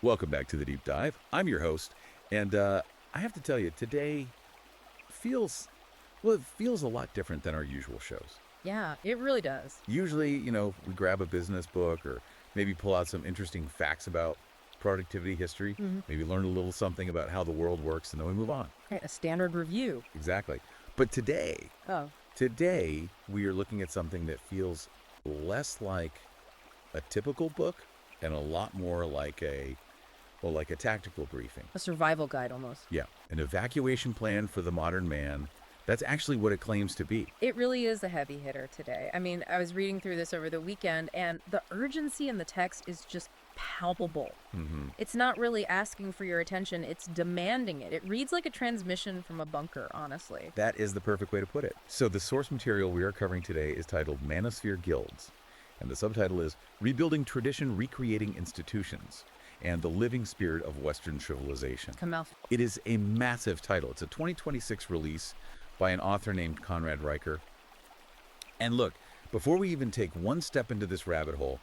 Welcome back to the Deep Dive. I'm your host, and I have to tell you, today feels, it feels a lot different than our usual shows. Yeah, it really does. Usually, we grab a business book or maybe pull out some interesting facts about productivity history, maybe learn a little something about how the world works, and then we move on. Right, a standard review. Exactly. But today, Oh, we are looking at something that feels less like a typical book and a lot more like like a tactical briefing. a survival guide almost. Yeah, an evacuation plan for the modern man. That's actually what it claims to be. It really is a heavy hitter today. I mean, I was reading through this over the weekend, and the urgency in the text is just palpable. It's not really asking for your attention, it's demanding it. It reads like a transmission from a bunker, honestly. That is the perfect way to put it. So the source material we are covering today is titled Manosphere Guilds, and the subtitle is Rebuilding Tradition, Recreating Institutions, and the Living Spirit of Western Civilization. Kamal. It is a massive title. It's a 2026 release by an author named Conrad Riker. And look, before we even take one step into this rabbit hole,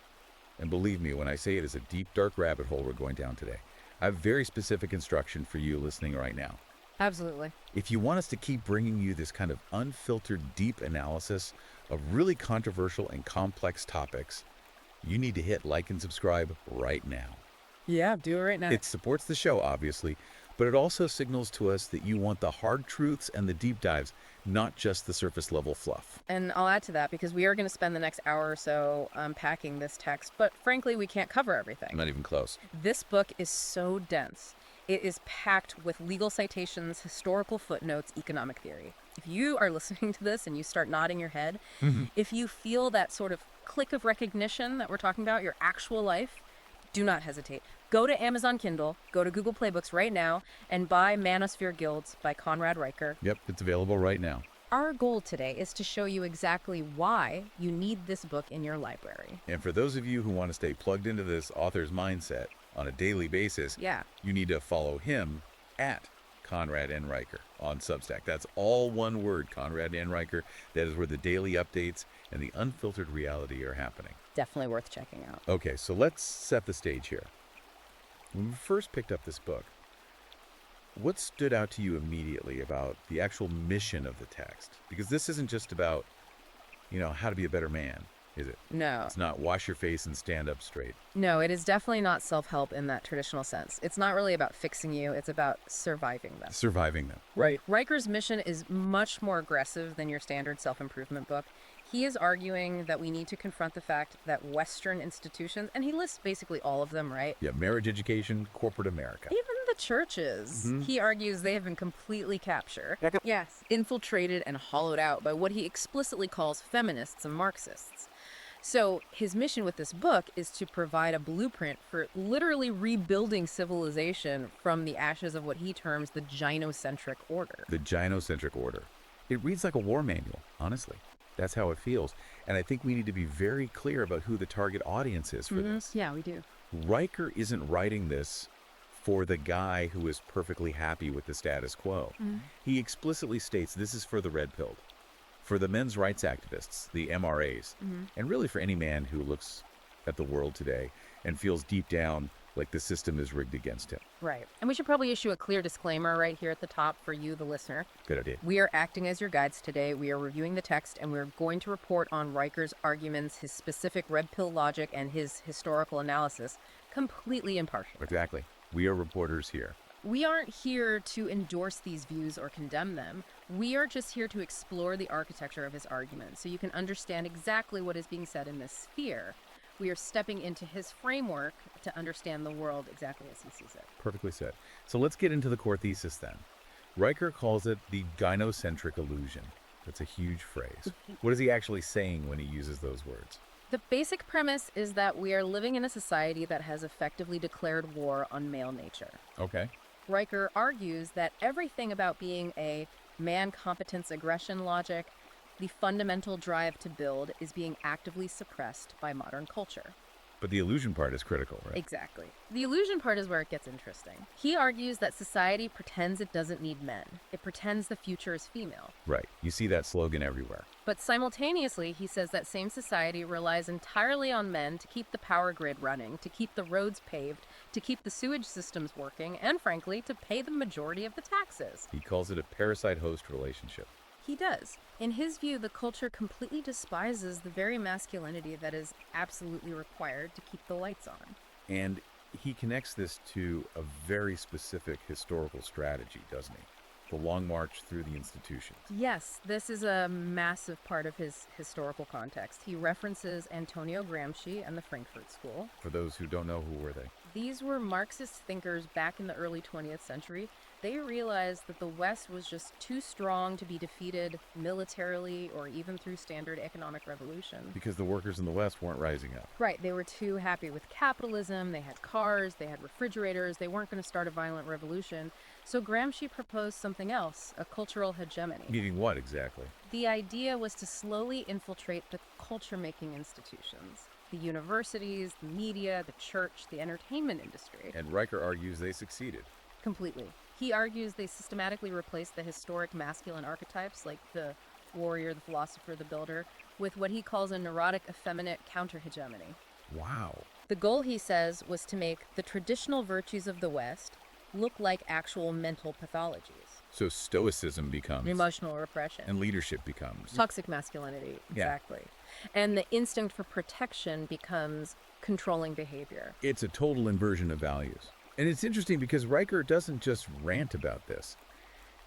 and believe me when I say it is a deep, dark rabbit hole we're going down today, I have very specific instruction for you listening right now. Absolutely. If you want us to keep bringing you this kind of unfiltered, deep analysis of really controversial and complex topics, you need to hit like and subscribe right now. Yeah, do it right now. It supports the show, obviously, but it also signals to us that you want the hard truths and the deep dives, not just the surface level fluff. And I'll add to that because we are going to spend the next hour or so unpacking this text, but frankly, we can't cover everything. Not even close. This book is so dense. It is packed with legal citations, historical footnotes, economic theory. If you are listening to this and you start nodding your head, if you feel that sort of click of recognition that we're talking about, your actual life, do not hesitate. Go to Amazon Kindle, go to Google Play Books right now, and buy Manosphere Guilds by Conrad Riker. Yep, it's available right now. Our goal today is to show you exactly why you need this book in your library. And for those of you who want to stay plugged into this author's mindset on a daily basis, Yeah. you need to follow him at Conrad N. Riker on Substack. That's all one word, Conrad N. Riker. That is where the daily updates and the unfiltered reality are happening. Definitely worth checking out. Okay, so let's set the stage here. When we first picked up this book, what stood out to you immediately about the actual mission of the text? Because this isn't just about, how to be a better man, is it? No. It's not wash your face and stand up straight. No, it is definitely not self-help in that traditional sense. It's not really about fixing you, it's about surviving them. Surviving them. Right. Riker's mission is much more aggressive than your standard self-improvement book. He is arguing that we need to confront the fact that Western institutions, and he lists basically all of them, right? Yeah, marriage education, corporate America. Even the churches. He argues they have been completely captured. Yes, infiltrated and hollowed out by what he explicitly calls feminists and Marxists. So his mission with this book is to provide a blueprint for literally rebuilding civilization from the ashes of what he terms the gynocentric order. The gynocentric order. It reads like a war manual, honestly. That's how it feels. And I think we need to be very clear about who the target audience is for this. Yeah, we do. Riker isn't writing this for the guy who is perfectly happy with the status quo. He explicitly states this is for the red-pilled, for the men's rights activists, the MRAs, and really for any man who looks at the world today and feels deep down like the system is rigged against him. Right. And we should probably issue a clear disclaimer right here at the top for you, the listener. Good idea. We are acting as your guides today. We are reviewing the text, and we're going to report on Riker's arguments, his specific red pill logic, and his historical analysis completely impartial. Exactly. We are reporters here. We aren't here to endorse these views or condemn them. We are just here to explore the architecture of his argument so you can understand exactly what is being said in this sphere. We are stepping into his framework to understand the world exactly as he sees it. Perfectly said. So let's get into the core thesis then. Riker calls it the gynocentric illusion. That's a huge phrase. What is he actually saying when he uses those words? The basic premise is that we are living in a society that has effectively declared war on male nature. Okay. Riker argues that everything about being a man competence aggression logic, the fundamental drive to build, is being actively suppressed by modern culture. But the illusion part is critical, right? Exactly. The illusion part is where it gets interesting. He argues that society pretends it doesn't need men. It pretends the future is female. Right. You see that slogan everywhere. But simultaneously, he says that same society relies entirely on men to keep the power grid running, to keep the roads paved, to keep the sewage systems working, and frankly, to pay the majority of the taxes. He calls it a parasite-host relationship. He does. In his view, the culture completely despises the very masculinity that is absolutely required to keep the lights on. And he connects this to a very specific historical strategy, doesn't he? The long march through the institutions. Yes, this is a massive part of his historical context. He references Antonio Gramsci and the Frankfurt School. For those who don't know, who were they? These were Marxist thinkers back in the early 20th century. They realized that the West was just too strong to be defeated militarily or even through standard economic revolution. Because the workers in the West weren't rising up. Right, they were too happy with capitalism, they had cars, they had refrigerators, they weren't going to start a violent revolution. So Gramsci proposed something else, a cultural hegemony. Meaning what exactly? The idea was to slowly infiltrate the culture-making institutions. The universities, the media, the church, the entertainment industry. And Riker argues they succeeded. Completely. He argues they systematically replaced the historic masculine archetypes, like the warrior, the philosopher, the builder, with what he calls a neurotic, effeminate counter-hegemony. Wow. The goal, he says, was to make the traditional virtues of the West look like actual mental pathologies. So stoicism becomes... Emotional repression. And leadership becomes... Toxic masculinity, exactly. Yeah. And the instinct for protection becomes controlling behavior. It's a total inversion of values. And it's interesting because Riker doesn't just rant about this.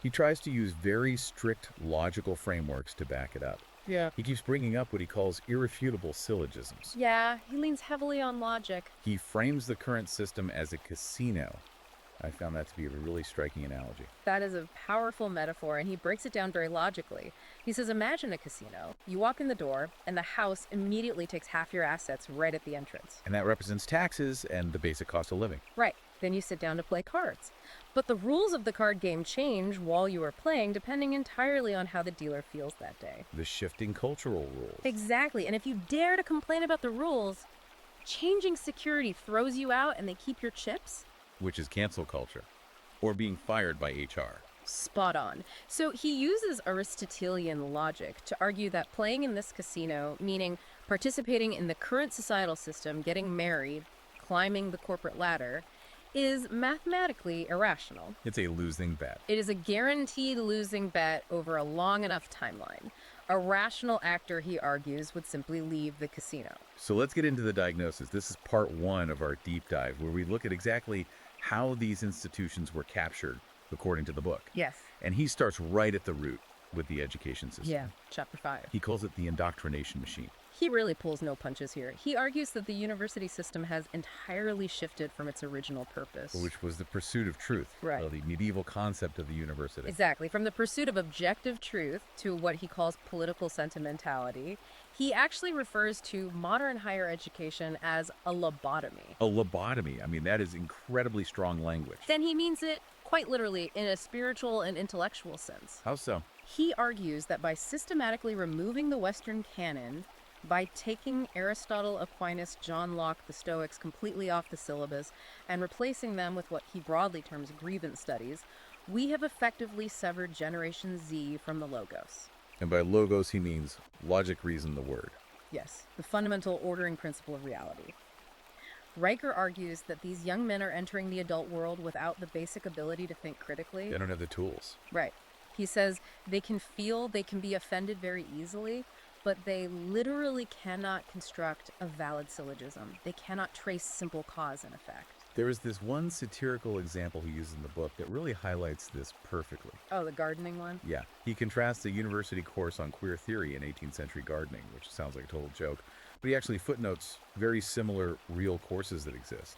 He tries to use very strict logical frameworks to back it up. Yeah. He keeps bringing up what he calls irrefutable syllogisms. Yeah, he leans heavily on logic. He frames the current system as a casino. I found that to be a really striking analogy. That is a powerful metaphor, and he breaks it down very logically. He says, imagine a casino. You walk in the door, and the house immediately takes half your assets right at the entrance. And that represents taxes and the basic cost of living. Right. Then you sit down to play cards. But the rules of the card game change while you are playing, depending entirely on how the dealer feels that day. The shifting cultural rules. Exactly. And if you dare to complain about the rules, changing security throws you out and they keep your chips. Which is cancel culture, or being fired by HR. Spot on. So he uses Aristotelian logic to argue that playing in this casino, meaning participating in the current societal system, getting married, climbing the corporate ladder, is mathematically irrational. It's a losing bet. It is a guaranteed losing bet over a long enough timeline. A rational actor, he argues, would simply leave the casino. So let's get into the diagnosis. This is part one of our deep dive, where we look at exactly how these institutions were captured, according to the book. Yes. And he starts right at the root with the education system. Yeah, chapter 5. He calls it the indoctrination machine. He really pulls no punches here. He argues that the university system has entirely shifted from its original purpose. Which was the pursuit of truth. Right. Well, the medieval concept of the university. Exactly. From the pursuit of objective truth to what he calls political sentimentality, he actually refers to modern higher education as a lobotomy. A lobotomy. I mean, that is incredibly strong language. Then he means it quite literally in a spiritual and intellectual sense. How so? He argues that by systematically removing the Western canon, by taking Aristotle, Aquinas, John Locke, the Stoics completely off the syllabus and replacing them with what he broadly terms grievance studies, we have effectively severed Generation Z from the logos. And by logos, he means logic, reason, the word. Yes, the fundamental ordering principle of reality. Riker argues that these young men are entering the adult world without the basic ability to think critically. They don't have the tools. Right. He says they can feel, they can be offended very easily, but they literally cannot construct a valid syllogism. They cannot trace simple cause and effect. There is this one satirical example he uses in the book that really highlights this perfectly. Oh, the gardening one? Yeah. He contrasts a university course on queer theory in 18th century gardening, which sounds like a total joke, but he actually footnotes very similar real courses that exist.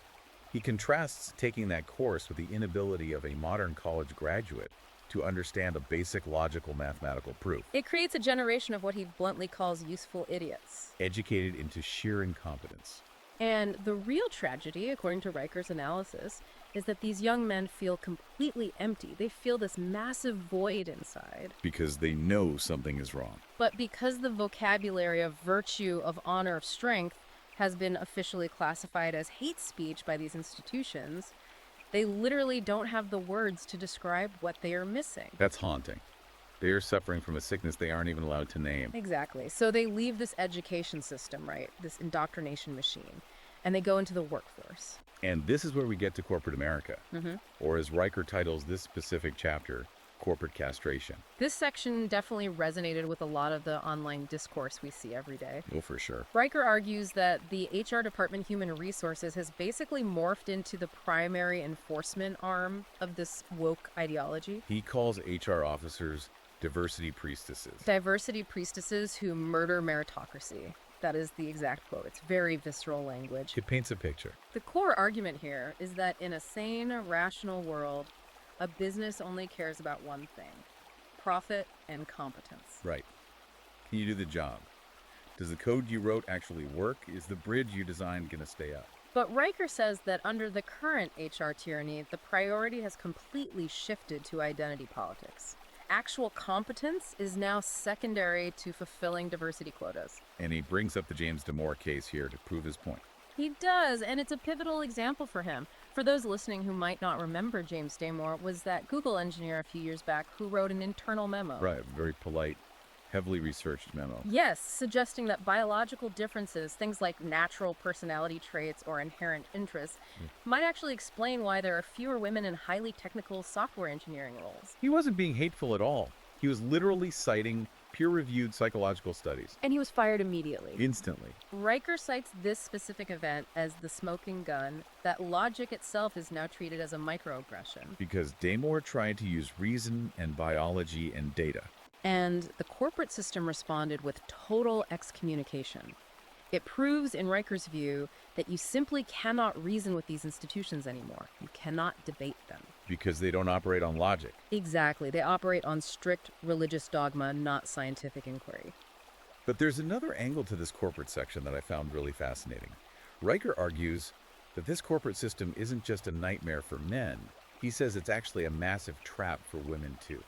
He contrasts taking that course with the inability of a modern college graduate to understand a basic logical mathematical proof. It creates a generation of what he bluntly calls useful idiots. Educated into sheer incompetence. And the real tragedy, according to Riker's analysis, is that these young men feel completely empty. They feel this massive void inside. Because they know something is wrong. But because the vocabulary of virtue, of honor, of strength has been officially classified as hate speech by these institutions, they literally don't have the words to describe what they are missing. That's haunting. They are suffering from a sickness they aren't even allowed to name. Exactly. So they leave this education system, right? This indoctrination machine, and they go into the workforce. And this is where we get to corporate America, or as Riker titles this specific chapter, corporate castration. This section definitely resonated with a lot of the online discourse we see every day. Oh, for sure. Riker argues that the HR Department Human Resources has basically morphed into the primary enforcement arm of this woke ideology. He calls HR officers diversity priestesses. Diversity priestesses who murder meritocracy. That is the exact quote. It's very visceral language. It paints a picture. The core argument here is that in a sane, rational world, a business only cares about one thing: profit and competence. Right. Can you do the job? Does the code you wrote actually work? Is the bridge you designed going to stay up? But Riker says that under the current HR tyranny, the priority has completely shifted to identity politics. Actual competence is now secondary to fulfilling diversity quotas. And he brings up the James Damore case here to prove his point. He does, and it's a pivotal example for him. For those listening who might not remember, James Damore was that Google engineer a few years back who wrote an internal memo. Right, very polite, heavily researched memo. Yes, suggesting that biological differences, things like natural personality traits or inherent interests, might actually explain why there are fewer women in highly technical software engineering roles. He wasn't being hateful at all. He was literally citing peer-reviewed psychological studies. And he was fired immediately. Instantly. Riker cites this specific event as the smoking gun, that logic itself is now treated as a microaggression. Because Damore tried to use reason and biology and data. And the corporate system responded with total excommunication. It proves, in Riker's view, that you simply cannot reason with these institutions anymore. You cannot debate them. Because they don't operate on logic. Exactly. They operate on strict religious dogma, not scientific inquiry. But there's another angle to this corporate section that I found really fascinating. Riker argues that this corporate system isn't just a nightmare for men. He says it's actually a massive trap for women, too.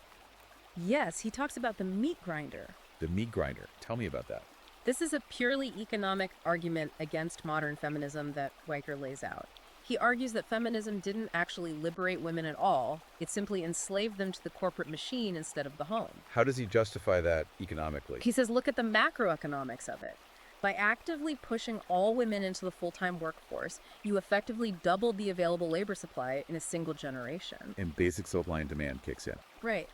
Yes, he talks about the meat grinder. The meat grinder. Tell me about that. This is a purely economic argument against modern feminism that Riker lays out. He argues that feminism didn't actually liberate women at all. It simply enslaved them to the corporate machine instead of the home. How does he justify that economically? He says, look at the macroeconomics of it. By actively pushing all women into the full-time workforce, you effectively doubled the available labor supply in a single generation. And basic supply and demand kicks in. Right.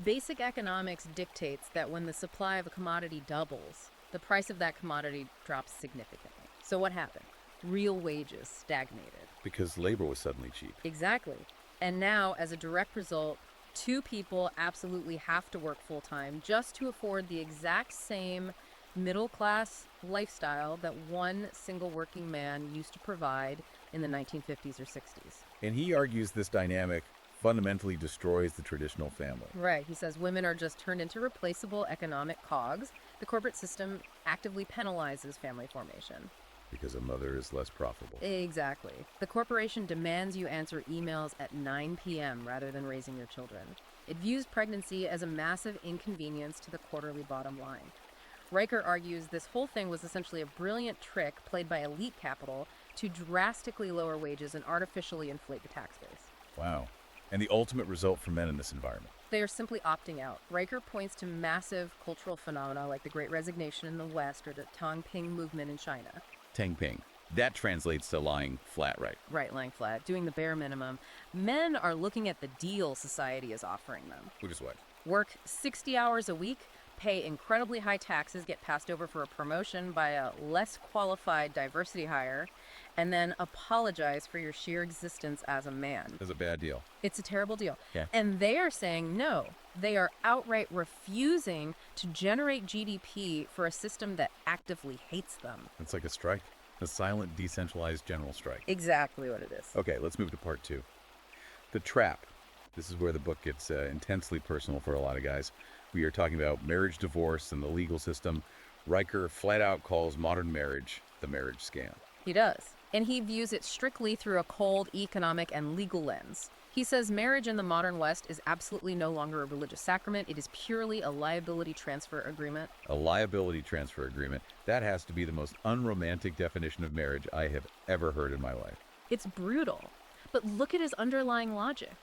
Basic economics dictates that when the supply of a commodity doubles, the price of that commodity drops significantly. So what happened? Real wages stagnated. Because labor was suddenly cheap. Exactly. And now, as a direct result, two people absolutely have to work full-time just to afford the exact same middle-class lifestyle that one single working man used to provide in the 1950s or 60s. And he argues this dynamic fundamentally destroys the traditional family. Right. He says women are just turned into replaceable economic cogs. The corporate system actively penalizes family formation. Because a mother is less profitable. Exactly. The corporation demands you answer emails at 9 p.m. rather than raising your children. It views pregnancy as a massive inconvenience to the quarterly bottom line. Riker argues this whole thing was essentially a brilliant trick played by elite capital to drastically lower wages and artificially inflate the tax base. Wow. And the ultimate result for men in this environment. They are simply opting out. Riker points to massive cultural phenomena like the Great Resignation in the West or the Tongping movement in China. Tangping. That translates to lying flat, right? Right, lying flat, doing the bare minimum. Men are looking at the deal society is offering them. Which is what? Work 60 hours a week, pay incredibly high taxes, get passed over for a promotion by a less qualified diversity hire, and then apologize for your sheer existence as a man. That's a bad deal. It's a terrible deal. Yeah. And they are saying no. They are outright refusing to generate GDP for a system that actively hates them. It's like a strike. A silent, decentralized general strike. Exactly what it is. Okay, let's move to part 2. The trap. This is where the book gets intensely personal for a lot of guys. We are talking about marriage, divorce, and the legal system. Riker flat out calls modern marriage the marriage scam. He does. and he views it strictly through a cold economic and legal lens. He says marriage in the modern West is absolutely no longer a religious sacrament. It is purely a liability transfer agreement. A liability transfer agreement. That has to be the most unromantic definition of marriage I have ever heard in my life. It's brutal, but look at his underlying logic.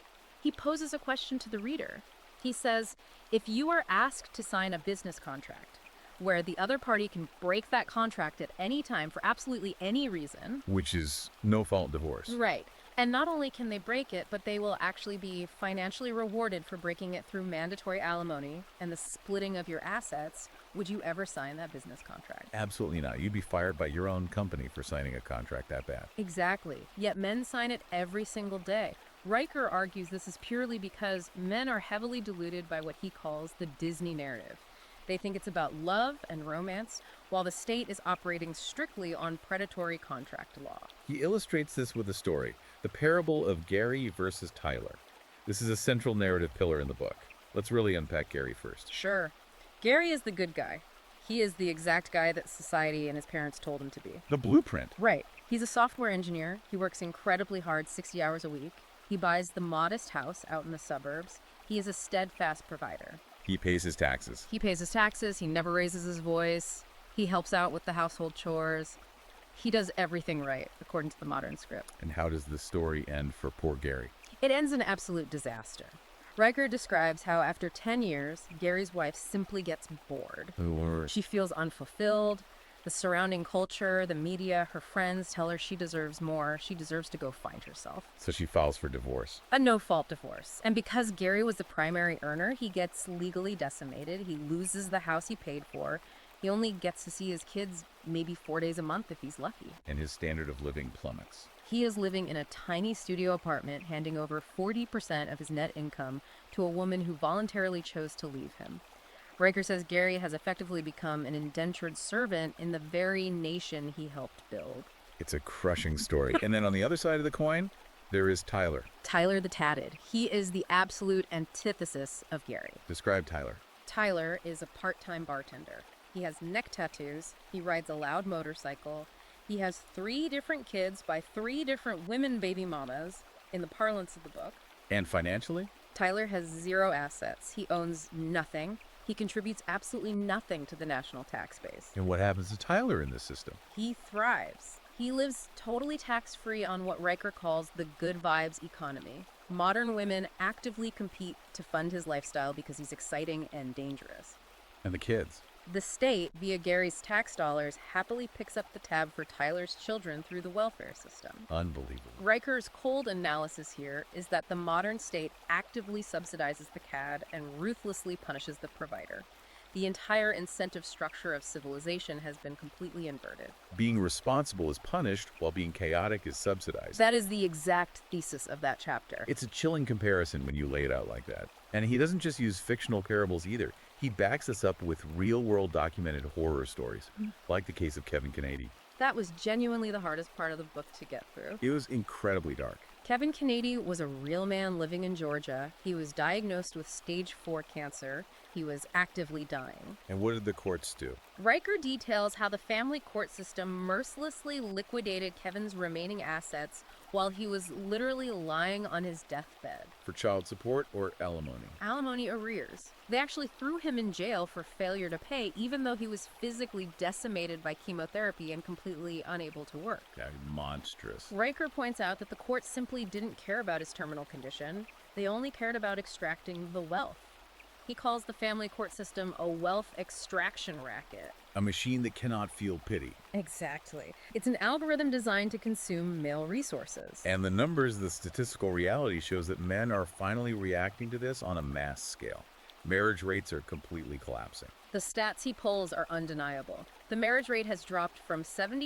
He poses a question to the reader. He says, if you are asked to sign a business contract, where the other party can break that contract at any time for absolutely any reason. Which is no-fault divorce. Right. And not only can they break it, but they will actually be financially rewarded for breaking it through mandatory alimony and the splitting of your assets. Would you ever sign that business contract? Absolutely not. You'd be fired by your own company for signing a contract that bad. Exactly. Yet men sign it every single day. Riker argues this is purely because men are heavily deluded by what he calls the Disney narrative. They think it's about love and romance, while the state is operating strictly on predatory contract law. He illustrates this with a story, the parable of Gary versus Tyler. This is a central narrative pillar in the book. Let's really unpack Gary first. Sure. Gary is the good guy. He is the exact guy that society and his parents told him to be. The blueprint. Right. He's a software engineer. He works incredibly hard, 60 hours a week. He buys the modest house out in the suburbs. He is a steadfast provider. He pays his taxes. He pays his taxes. He never raises his voice. He helps out with the household chores. He does everything right, according to the modern script. And how does the story end for poor Gary? It ends in absolute disaster. Riker describes how after 10 years, Gary's wife simply gets bored. Lord. She feels unfulfilled. The surrounding culture, the media, her friends tell her she deserves more. She deserves to go find herself. So she files for divorce. A no-fault divorce. And because Gary was the primary earner, he gets legally decimated. He loses the house he paid for. He only gets to see his kids maybe 4 days a month if he's lucky. And his standard of living plummets. He is living in a tiny studio apartment, handing over 40% of his net income to a woman who voluntarily chose to leave him. Riker says Gary has effectively become an indentured servant in the very nation he helped build. It's a crushing story. And then on the other side of the coin, there is Tyler. Tyler the Tatted. He is the absolute antithesis of Gary. Describe Tyler. Tyler is a part-time bartender. He has neck tattoos. He rides a loud motorcycle. He has 3 different kids by 3 different women baby mamas, in the parlance of the book. And financially? Tyler has 0 assets. He owns nothing. He contributes absolutely nothing to the national tax base. And what happens to Tyler in this system? He thrives. He lives totally tax-free on what Riker calls the good vibes economy. Modern women actively compete to fund his lifestyle because he's exciting and dangerous. And the kids? The state, via Gary's tax dollars, happily picks up the tab for Tyler's children through the welfare system. Unbelievable. Riker's cold analysis here is that the modern state actively subsidizes the cad and ruthlessly punishes the provider. The entire incentive structure of civilization has been completely inverted. Being responsible is punished, while being chaotic is subsidized. That is the exact thesis of that chapter. It's a chilling comparison when you lay it out like that. And he doesn't just use fictional parables either. He backs this up with real-world documented horror stories, like the case of Kevin Kennedy. That was genuinely the hardest part of the book to get through. It was incredibly dark. Kevin Kennedy was a real man living in Georgia. He was diagnosed with stage 4 cancer. He was actively dying. And what did the courts do? Riker details how the family court system mercilessly liquidated Kevin's remaining assets while he was literally lying on his deathbed. For child support or alimony? Alimony arrears. They actually threw him in jail for failure to pay, even though he was physically decimated by chemotherapy and completely unable to work. That's monstrous. Riker points out that the court simply didn't care about his terminal condition. They only cared about extracting the wealth. He calls the family court system a wealth extraction racket. A machine that cannot feel pity. Exactly. It's an algorithm designed to consume male resources. And the numbers, the statistical reality shows that men are finally reacting to this on a mass scale. Marriage rates are completely collapsing. The stats he pulls are undeniable. The marriage rate has dropped from 72%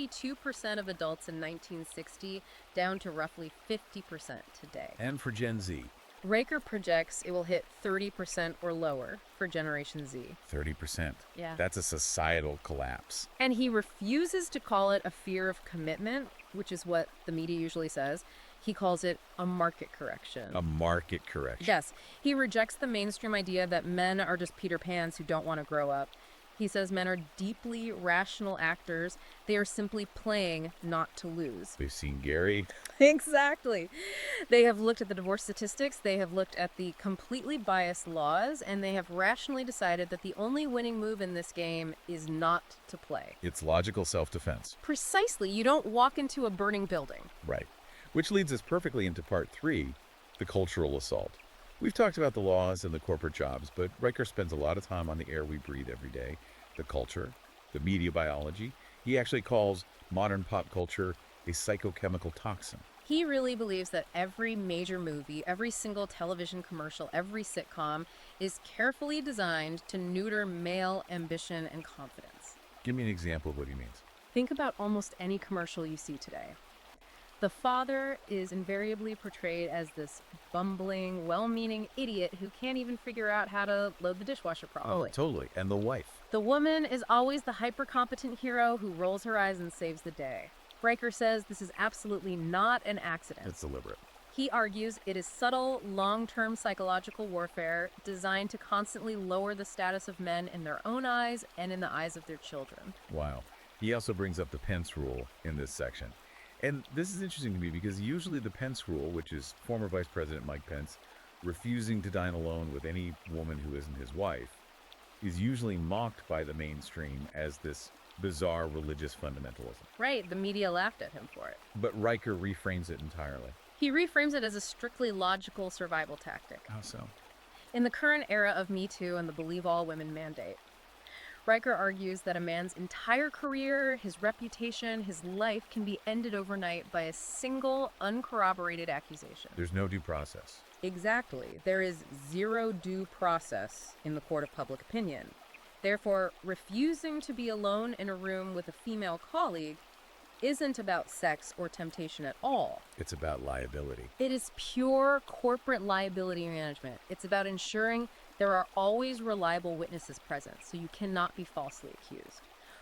of adults in 1960 down to roughly 50% today. And for Gen Z? Riker projects it will hit 30% or lower for Generation Z. 30%. Yeah. That's a societal collapse. And he refuses to call it a fear of commitment, which is what the media usually says. He calls it a market correction. A market correction. Yes. He rejects the mainstream idea that men are just Peter Pans who don't want to grow up. He says men are deeply rational actors. They are simply playing not to lose. We've seen Gary. Exactly. They have looked at the divorce statistics, they have looked at the completely biased laws, and they have rationally decided that the only winning move in this game is not to play. It's logical self-defense. Precisely. You don't walk into a burning building. Right. Which leads us perfectly into part 3, the cultural assault. We've talked about the laws and the corporate jobs, but Riker spends a lot of time on the air we breathe every day, the culture, the media biology. He actually calls modern pop culture a psychochemical toxin. He really believes that every major movie, every single television commercial, every sitcom is carefully designed to neuter male ambition and confidence. Give me an example of what he means. Think about almost any commercial you see today. The father is invariably portrayed as this bumbling, well-meaning idiot who can't even figure out how to load the dishwasher properly. Oh, totally. And the wife. The woman is always the hyper-competent hero who rolls her eyes and saves the day. Riker says this is absolutely not an accident. It's deliberate. He argues it is subtle, long-term psychological warfare designed to constantly lower the status of men in their own eyes and in the eyes of their children. Wow. He also brings up the Pence rule in this section. And this is interesting to me because usually the Pence rule, which is former Vice President Mike Pence refusing to dine alone with any woman who isn't his wife, is usually mocked by the mainstream as this bizarre religious fundamentalism. Right, the media laughed at him for it. But Riker reframes it entirely. He reframes it as a strictly logical survival tactic. How so? In the current era of Me Too and the Believe All Women mandate, Riker argues that a man's entire career, his reputation, his life can be ended overnight by a single, uncorroborated accusation. There's no due process. Exactly. There is zero due process in the court of public opinion. Therefore, refusing to be alone in a room with a female colleague isn't about sex or temptation at all. It's about liability. It is pure corporate liability management. It's about ensuring there are always reliable witnesses present, so you cannot be falsely accused.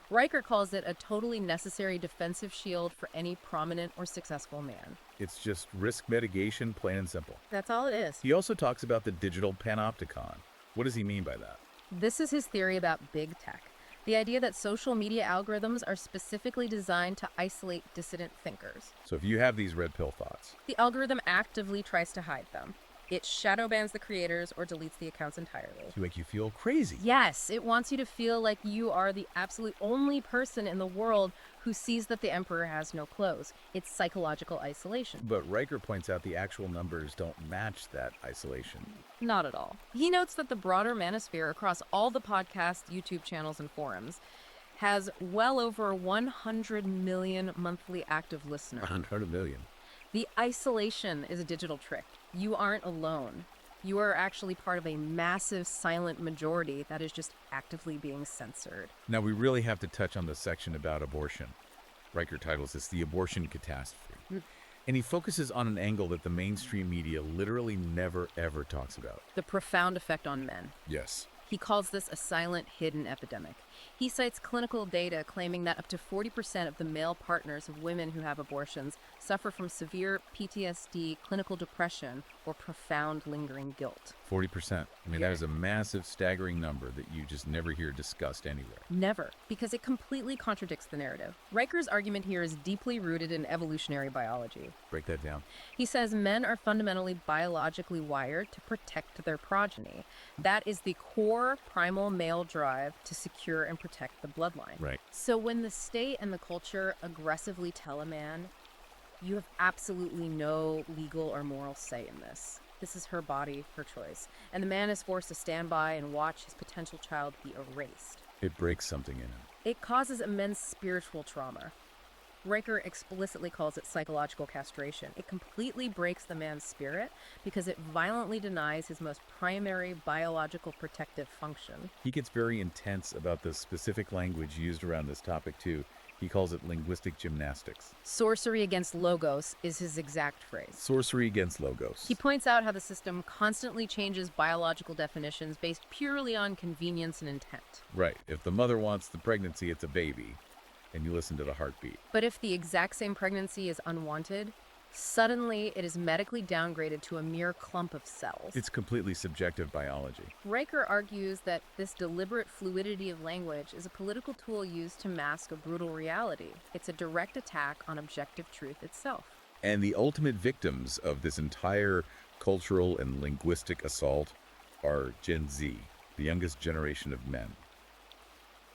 Riker calls it a totally necessary defensive shield for any prominent or successful man. It's just risk mitigation, plain and simple. That's all it is. He also talks about the digital panopticon. What does he mean by that? This is his theory about big tech. The idea that social media algorithms are specifically designed to isolate dissident thinkers. So if you have these red pill thoughts, The algorithm actively tries to hide them. It shadow bans the creators or deletes the accounts entirely. to make you feel crazy. Yes, it wants you to feel like you are the absolute only person in the world who sees that the emperor has no clothes. It's psychological isolation. But Riker points out the actual numbers don't match that isolation. Not at all. He notes that the broader manosphere across all the podcasts, YouTube channels, and forums has well over 100 million monthly active listeners. 100 million. The isolation is a digital trick. You aren't alone. You are actually part of a massive silent majority that is just actively being censored. Now we really have to touch on the section about abortion. Riker titles this The Abortion Catastrophe. And he focuses on an angle that the mainstream media literally never ever talks about. The profound effect on men. Yes. He calls this a silent, hidden epidemic. He cites clinical data claiming that up to 40% of the male partners of women who have abortions suffer from severe PTSD, clinical depression, or profound lingering guilt. 40%. I mean, Yeah. that is a massive, staggering number that you just never hear discussed anywhere. Never, because it completely contradicts the narrative. Riker's argument here is deeply rooted in evolutionary biology. Break that down. He says men are fundamentally biologically wired to protect their progeny. That is the core primal male drive to secure and protect the bloodline. Right. So when the state and the culture aggressively tell a man, you have absolutely no legal or moral say in this. This is her body, her choice. And the man is forced to stand by and watch his potential child be erased. It breaks something in him. It causes immense spiritual trauma. Riker explicitly calls it psychological castration. It completely breaks the man's spirit because it violently denies his most primary biological protective function. He gets very intense about the specific language used around this topic, too. He calls it linguistic gymnastics. Sorcery against logos is his exact phrase. Sorcery against logos. He points out how the system constantly changes biological definitions based purely on convenience and intent. Right. If the mother wants the pregnancy, it's a baby. And you listen to the heartbeat. But if the exact same pregnancy is unwanted, Suddenly, it is medically downgraded to a mere clump of cells. It's completely subjective biology. Riker argues that this deliberate fluidity of language is a political tool used to mask a brutal reality. It's a direct attack on objective truth itself. And the ultimate victims of this entire cultural and linguistic assault are Gen Z, the youngest generation of men.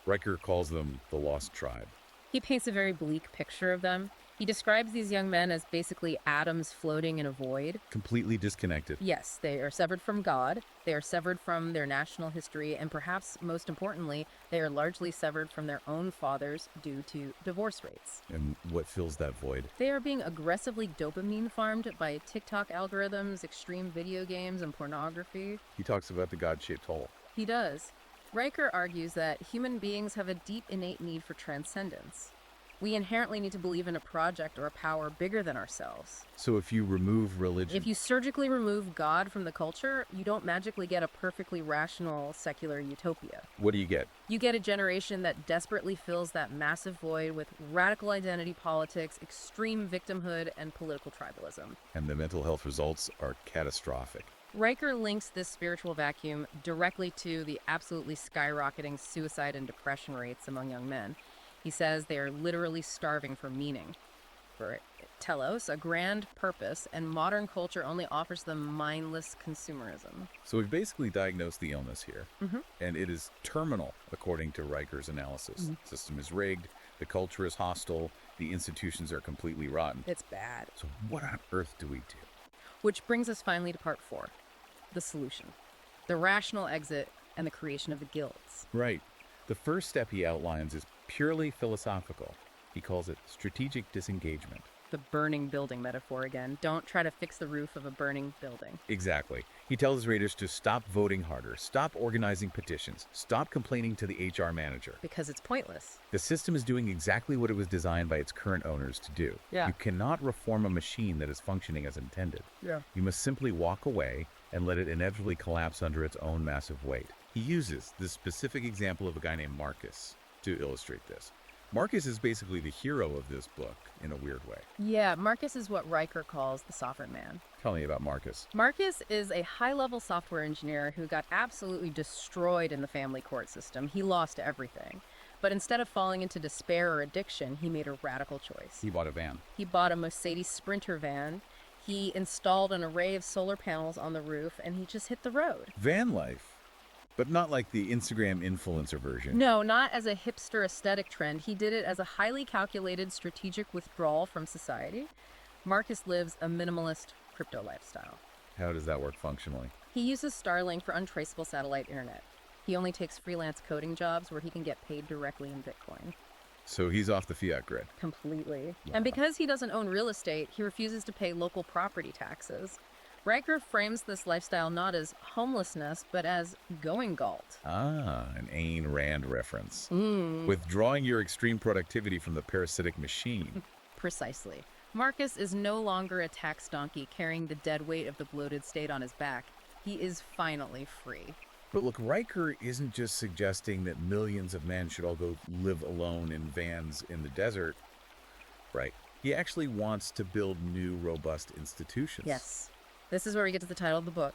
Riker calls them the lost tribe. He paints a very bleak picture of them. He describes these young men as basically atoms floating in a void. Completely disconnected. Yes, they are severed from God, they are severed from their national history, and perhaps most importantly, they are largely severed from their own fathers due to divorce rates. And what fills that void? They are being aggressively dopamine farmed by TikTok algorithms, extreme video games, and pornography. He talks about the God-shaped hole. He does. Riker argues that human beings have a deep innate need for transcendence. We inherently need to believe in a project or a power bigger than ourselves. So if you remove religion... If you surgically remove God from the culture, you don't magically get a perfectly rational, secular utopia. What do you get? You get a generation that desperately fills that massive void with radical identity politics, extreme victimhood, and political tribalism. And the mental health results are catastrophic. Riker links this spiritual vacuum directly to the absolutely skyrocketing suicide and depression rates among young men. He says they are literally starving for meaning, for telos, a grand purpose, and modern culture only offers them mindless consumerism. So we've basically diagnosed the illness here, and it is terminal, according to Riker's analysis. The system is rigged, the culture is hostile, the institutions are completely rotten. It's bad. So what on earth do we do? Which brings us finally to part 4, the solution, the rational exit, and the creation of the guilds. Right. The first step he outlines is purely philosophical. He calls it strategic disengagement. The burning building metaphor again. Don't try to fix the roof of a burning building. Exactly. He tells his readers to stop voting harder, stop organizing petitions, stop complaining to the HR manager. Because it's pointless. The system is doing exactly what it was designed by its current owners to do. Yeah. You cannot reform a machine that is functioning as intended. Yeah. You must simply walk away and let it inevitably collapse under its own massive weight. He uses this specific example of a guy named Marcus to illustrate this. Marcus is basically the hero of this book in a weird way. Yeah, Marcus is what Riker calls the sovereign man. Tell me about Marcus. Marcus is a high-level software engineer who got absolutely destroyed in the family court system. He lost everything. But instead of falling into despair or addiction, he made a radical choice. He bought a van. He bought a Mercedes Sprinter van. He installed an array of solar panels on the roof, and he just hit the road. Van life. But not like the Instagram influencer version. No, not as a hipster aesthetic trend. He did it as a highly calculated strategic withdrawal from society. Marcus lives a minimalist crypto lifestyle. How does that work functionally? He uses Starlink for untraceable satellite internet. He only takes freelance coding jobs where he can get paid directly in Bitcoin. So he's off the fiat grid. Completely. Wow. And because he doesn't own real estate, he refuses to pay local property taxes. Riker frames this lifestyle not as homelessness, but as going galt. Ah, an Ayn Rand reference. Withdrawing your extreme productivity from the parasitic machine. Precisely. Marcus is no longer a tax donkey carrying the dead weight of the bloated state on his back. He is finally free. But look, Riker isn't just suggesting that millions of men should all go live alone in vans in the desert. Right. He actually wants to build new, robust institutions. Yes. This is where we get to the title of the book,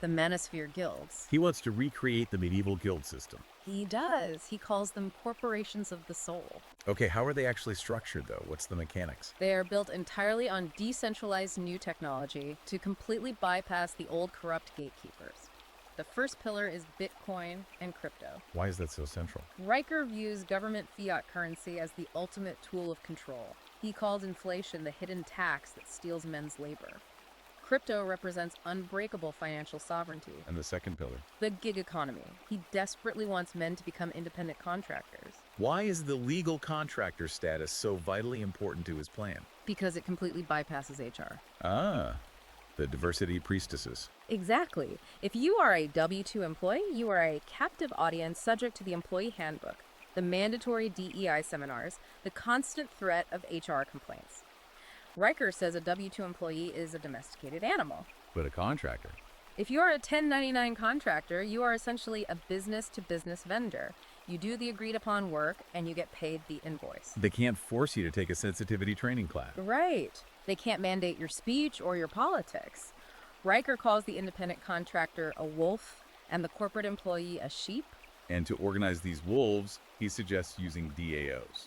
the Manosphere Guilds. He wants to recreate the medieval guild system. He does. He calls them corporations of the soul. Okay, how are they actually structured, though? What's the mechanics? They are built entirely on decentralized new technology to completely bypass the old corrupt gatekeepers. The first pillar is Bitcoin and crypto. Why is that so central? Riker views government fiat currency as the ultimate tool of control. He calls inflation the hidden tax that steals men's labor. Crypto represents unbreakable financial sovereignty. And the second pillar? The gig economy. He desperately wants men to become independent contractors. Why is the legal contractor status so vitally important to his plan? Because it completely bypasses HR. Ah, the diversity priestesses. Exactly. If you are a W-2 employee, you are a captive audience subject to the employee handbook, the mandatory DEI seminars, the constant threat of HR complaints. Riker says a W-2 employee is a domesticated animal. But a contractor? If you are a 1099 contractor, you are essentially a business-to-business vendor. You do the agreed upon work and you get paid the invoice. They can't force you to take a sensitivity training class. Right. They can't mandate your speech or your politics. Riker calls the independent contractor a wolf and the corporate employee a sheep. And to organize these wolves, he suggests using DAOs.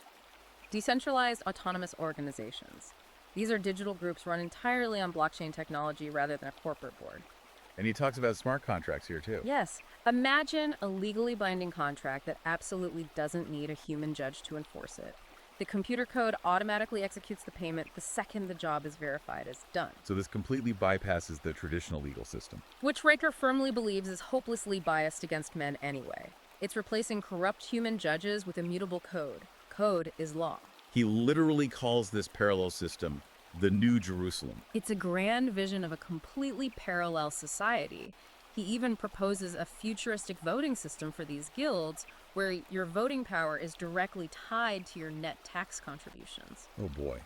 Decentralized autonomous organizations. These are digital groups run entirely on blockchain technology rather than a corporate board. And he talks about smart contracts here too. Yes. Imagine a legally binding contract that absolutely doesn't need a human judge to enforce it. The computer code automatically executes the payment the second the job is verified as done. So this completely bypasses the traditional legal system. Which Riker firmly believes is hopelessly biased against men anyway. It's replacing corrupt human judges with immutable code. Code is law. He literally calls this parallel system the New Jerusalem. It's a grand vision of a completely parallel society. He even proposes a futuristic voting system for these guilds where your voting power is directly tied to your net tax contributions. Oh boy.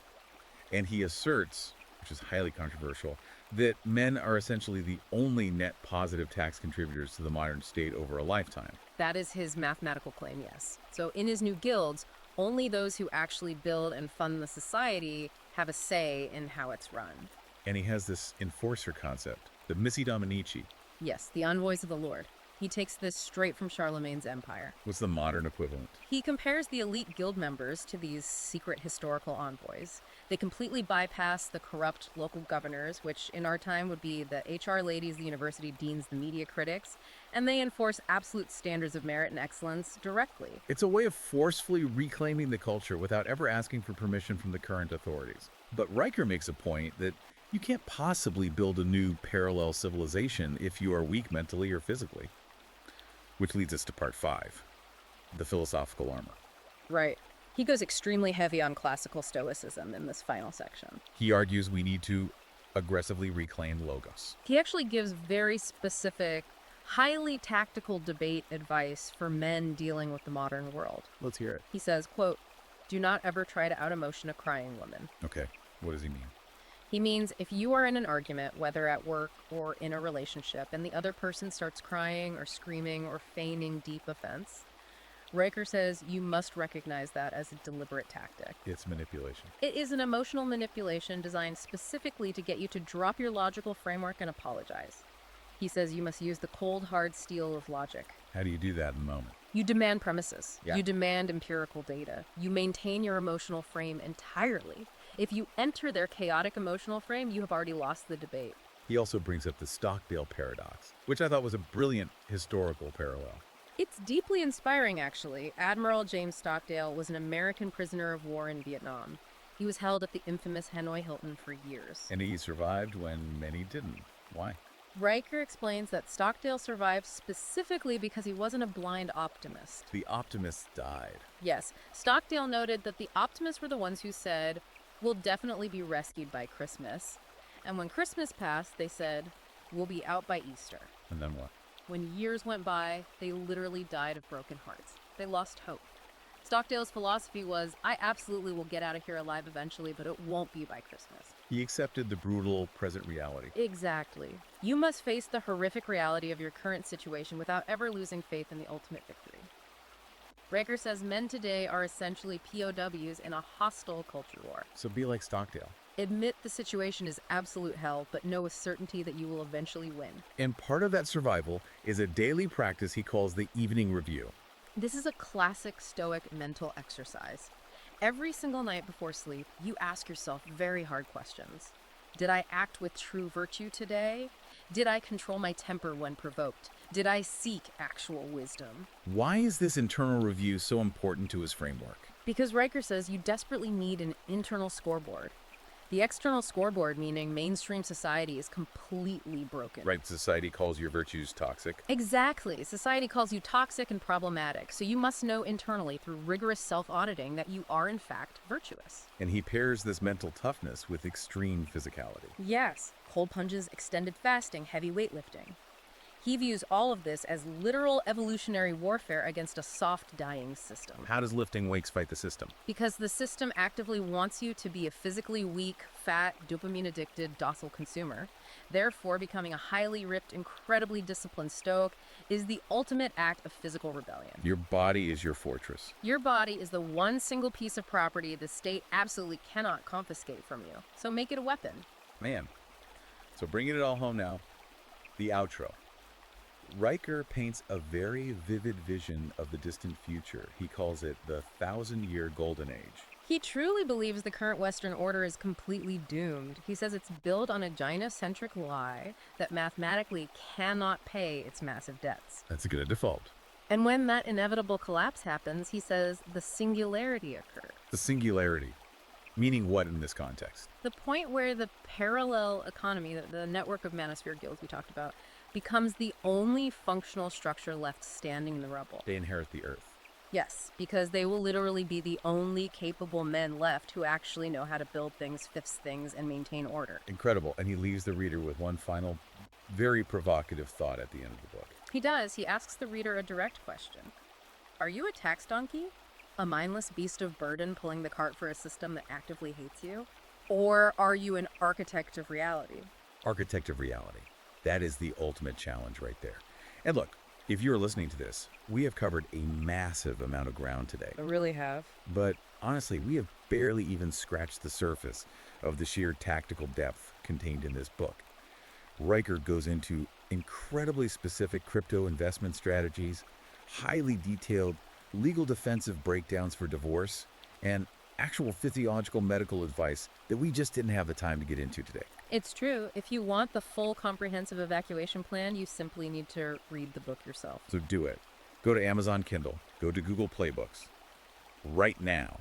And he asserts, which is highly controversial, that men are essentially the only net positive tax contributors to the modern state over a lifetime. That is his mathematical claim, yes. So in his new guilds, only those who actually build and fund the society have a say in how it's run. And he has this enforcer concept, the Missi Dominici. Yes, the envoys of the Lord. He takes this straight from Charlemagne's empire. What's the modern equivalent? He compares the elite guild members to these secret historical envoys. They completely bypass the corrupt local governors, which in our time would be the HR ladies, the university deans, the media critics, and they enforce absolute standards of merit and excellence directly. It's a way of forcefully reclaiming the culture without ever asking for permission from the current authorities. But Riker makes a point that you can't possibly build a new parallel civilization if you are weak mentally or physically. Which leads us to part 5, the philosophical armor. Right. He goes extremely heavy on classical Stoicism in this final section. He argues we need to aggressively reclaim logos. He actually gives very specific, highly tactical debate advice for men dealing with the modern world. Let's hear it. He says, quote, "Do not ever try to out-emotion a crying woman." Okay, what does he mean? He means if you are in an argument, whether at work or in a relationship, and the other person starts crying or screaming or feigning deep offense, Riker says you must recognize that as a deliberate tactic. It's manipulation. It is an emotional manipulation designed specifically to get you to drop your logical framework and apologize. He says you must use the cold, hard steel of logic. How do you do that in the moment? You demand premises. Yeah. You demand empirical data. You maintain your emotional frame entirely. If you enter their chaotic emotional frame, you have already lost the debate. He also brings up the Stockdale paradox, which I thought was a brilliant historical parallel. It's deeply inspiring, actually. Admiral James Stockdale was an American prisoner of war in Vietnam. He was held at the infamous Hanoi Hilton for years. And he survived when many didn't. Why? Riker explains that Stockdale survived specifically because he wasn't a blind optimist. The optimists died. Yes, Stockdale noted that the optimists were the ones who said, "We'll definitely be rescued by Christmas." And when Christmas passed, they said, "We'll be out by Easter." And then what? When years went by, they literally died of broken hearts. They lost hope. Stockdale's philosophy was, I absolutely will get out of here alive eventually, but it won't be by Christmas. He accepted the brutal present reality. Exactly. You must face the horrific reality of your current situation without ever losing faith in the ultimate victory. Riker says men today are essentially POWs in a hostile culture war. So be like Stockdale. Admit the situation is absolute hell, but know with certainty that you will eventually win. And part of that survival is a daily practice he calls the evening review. This is a classic Stoic mental exercise. Every single night before sleep, you ask yourself very hard questions. Did I act with true virtue today? Did I control my temper when provoked? Did I seek actual wisdom? Why is this internal review so important to his framework? Because Riker says you desperately need an internal scoreboard. The external scoreboard, meaning mainstream society, is completely broken. Right, society calls your virtues toxic. Exactly. Society calls you toxic and problematic, so you must know internally through rigorous self-auditing that you are in fact virtuous. And he pairs this mental toughness with extreme physicality. Yes. Cold plunges, extended fasting, heavy weightlifting. He views all of this as literal evolutionary warfare against a soft, dying system. How does lifting weights fight the system? Because the system actively wants you to be a physically weak, fat, dopamine-addicted, docile consumer. Therefore, becoming a highly ripped, incredibly disciplined stoic is the ultimate act of physical rebellion. Your body is your fortress. Your body is the one single piece of property the state absolutely cannot confiscate from you. So make it a weapon. Man. So bringing it all home now, the outro. Riker paints a very vivid vision of the distant future. He calls it the 1,000-year golden age. He truly believes the current Western order is completely doomed. He says it's built on a gynocentric lie that mathematically cannot pay its massive debts. That's going to default. And when that inevitable collapse happens, he says the singularity occurs. The singularity. Meaning what in this context? The point where the parallel economy, the network of Manosphere Guilds we talked about, becomes the only functional structure left standing in the rubble. They inherit the Earth. Yes, because they will literally be the only capable men left who actually know how to build things, fix things, and maintain order. Incredible. And he leaves the reader with one final, very provocative thought at the end of the book. He does. He asks the reader a direct question. Are you a tax donkey? A mindless beast of burden pulling the cart for a system that actively hates you? Or are you an architect of reality? Architect of reality. That is the ultimate challenge right there. And look, if you're listening to this, we have covered a massive amount of ground today. I really have. But honestly, we have barely even scratched the surface of the sheer tactical depth contained in this book. Riker goes into incredibly specific crypto investment strategies, highly detailed legal defensive breakdowns for divorce, and actual physiological medical advice that we just didn't have the time to get into today. It's true. If you want the full comprehensive evacuation plan, you simply need to read the book yourself. So do it. Go to Amazon Kindle. Go to Google Play Books. Right now.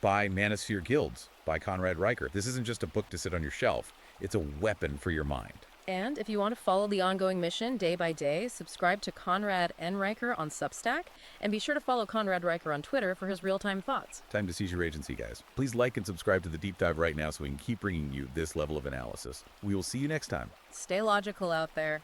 Buy Manosphere Guilds by Conrad Riker. This isn't just a book to sit on your shelf. It's a weapon for your mind. And if you want to follow the ongoing mission day by day, subscribe to Conrad and Riker on Substack, and be sure to follow Conrad Riker on Twitter for his real-time thoughts. Time to seize your agency, guys. Please like and subscribe to the Deep Dive right now so we can keep bringing you this level of analysis. We will see you next time. Stay logical out there.